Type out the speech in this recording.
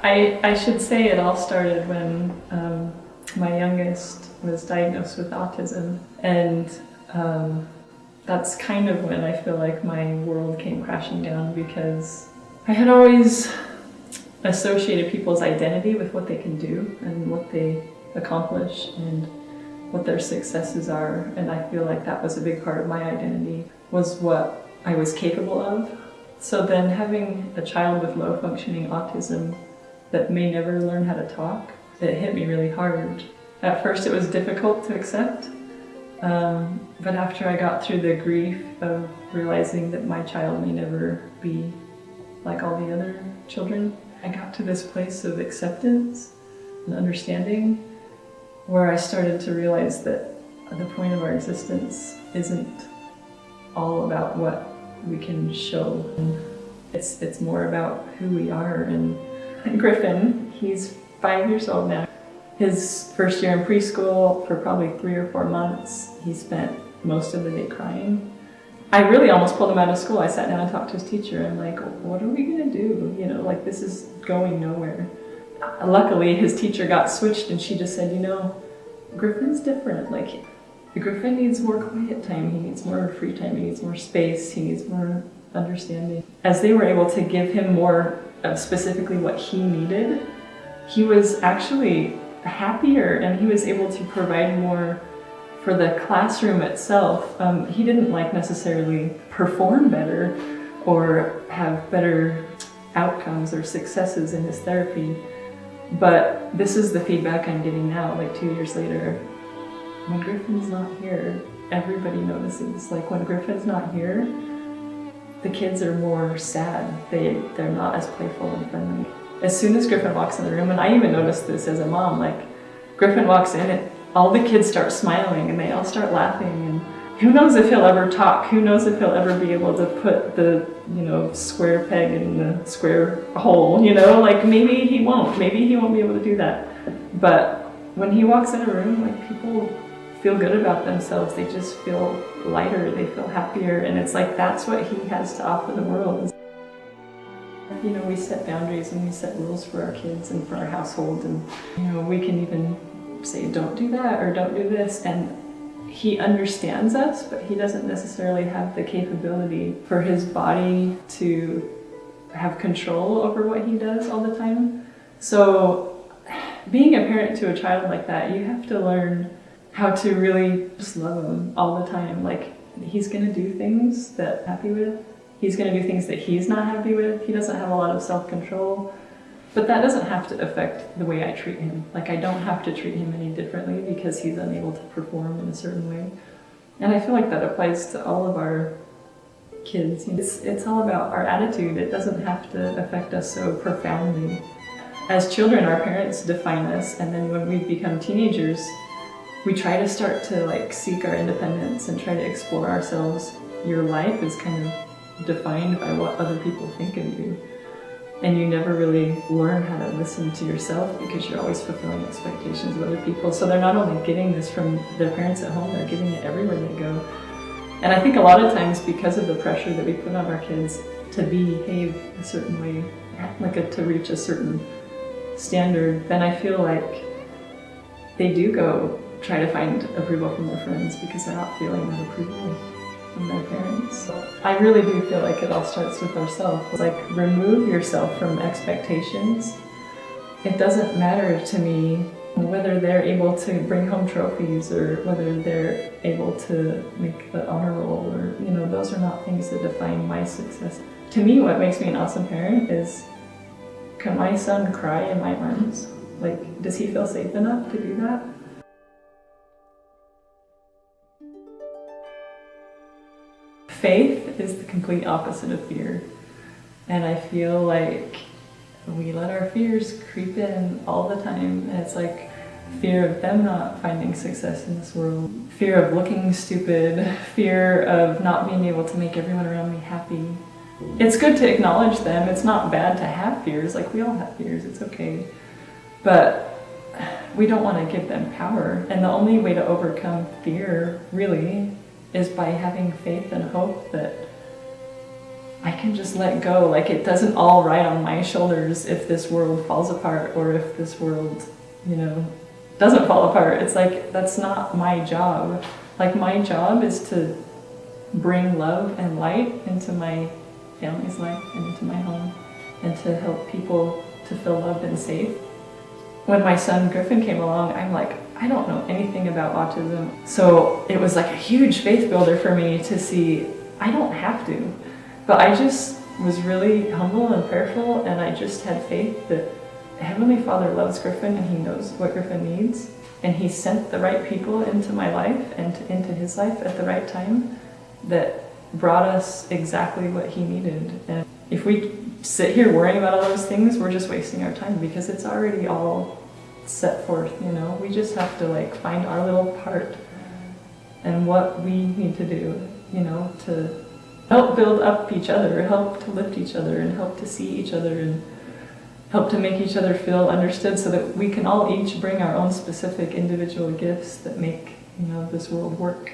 I should say it all started when my youngest was diagnosed with autism, and that's kind of when I feel like my world came crashing down, because I had always associated people's identity with what they can do and what they accomplish and what their successes are, and I feel like that was a big part of my identity, was what I was capable of. So then having a child with low functioning autism that may never learn how to talk, it hit me really hard. At first it was difficult to accept, but after I got through the grief of realizing that my child may never be like all the other children, I got to this place of acceptance and understanding, where I started to realize that the point of our existence isn't all about what we can show. It's more about who we are. And Griffin, he's 5 years old now. His first year in preschool, for probably 3 or 4 months, he spent most of the day crying. I really almost pulled him out of school. I sat down and talked to his teacher. I'm like, what are we gonna do? You know, like, this is going nowhere. Luckily, his teacher got switched, and she just said, you know, Griffin's different. Like, Griffin needs more quiet time, he needs more free time, he needs more space, he needs more understanding. As they were able to give him more of specifically what he needed, he was actually happier, and he was able to provide more for the classroom itself. He didn't necessarily perform better or have better outcomes or successes in his therapy, but this is the feedback I'm getting now, 2 years later. When Griffin's not here, everybody notices. Like, when Griffin's not here, the kids are more sad. They're not as playful and friendly. As soon as Griffin walks in the room, and I even noticed this as a mom, Griffin walks in and all the kids start smiling and they all start laughing, and who knows if he'll ever talk, who knows if he'll ever be able to put the, square peg in the square hole, maybe he won't be able to do that. But when he walks in a room, people feel good about themselves, they just feel lighter, they feel happier, and it's that's what he has to offer the world. We set boundaries and we set rules for our kids and for our household, and we can even say, don't do that or don't do this, and he understands us, but he doesn't necessarily have the capability for his body to have control over what he does all the time. So being a parent to a child like that, you have to learn how to really just love him all the time. He's gonna do things that I'm happy with. He's gonna do things that he's not happy with. He doesn't have a lot of self-control, but that doesn't have to affect the way I treat him. I don't have to treat him any differently because he's unable to perform in a certain way. And I feel like that applies to all of our kids. It's all about our attitude. It doesn't have to affect us so profoundly. As children, our parents define us, and then when we become teenagers, we try to start to seek our independence and try to explore ourselves. Your life is kind of defined by what other people think of you. And you never really learn how to listen to yourself because you're always fulfilling expectations of other people. So they're not only getting this from their parents at home, they're getting it everywhere they go. And I think a lot of times, because of the pressure that we put on our kids to behave a certain way, to reach a certain standard, then I feel like they do go try to find approval from their friends because they're not feeling that approval from their parents. So I really do feel like it all starts with ourselves. Remove yourself from expectations. It doesn't matter to me whether they're able to bring home trophies or whether they're able to make the honor roll, or those are not things that define my success. To me, what makes me an awesome parent is, can my son cry in my arms? Does he feel safe enough to do that? Faith is the complete opposite of fear. And I feel like we let our fears creep in all the time. And it's fear of them not finding success in this world, fear of looking stupid, fear of not being able to make everyone around me happy. It's good to acknowledge them. It's not bad to have fears. We all have fears, it's okay. But we don't want to give them power. And the only way to overcome fear, really, is by having faith and hope that I can just let go. Like, it doesn't all ride on my shoulders if this world falls apart, or if this world, you know, doesn't fall apart. It's like, that's not my job. Like, my job is to bring love and light into my family's life and into my home, and to help people to feel loved and safe. When my son Griffin came along, I'm like, I don't know anything about autism. So it was like a huge faith builder for me to see, I don't have to. But I just was really humble and prayerful, and I just had faith that Heavenly Father loves Griffin and He knows what Griffin needs. And He sent the right people into my life and into his life at the right time that brought us exactly what he needed. And if we sit here worrying about all those things, we're just wasting our time, because it's already all set forth, you know? We just have to like find our little part and what we need to do, you know, to help build up each other, help to lift each other, and help to see each other, and help to make each other feel understood, so that we can all each bring our own specific individual gifts that make, you know, this world work.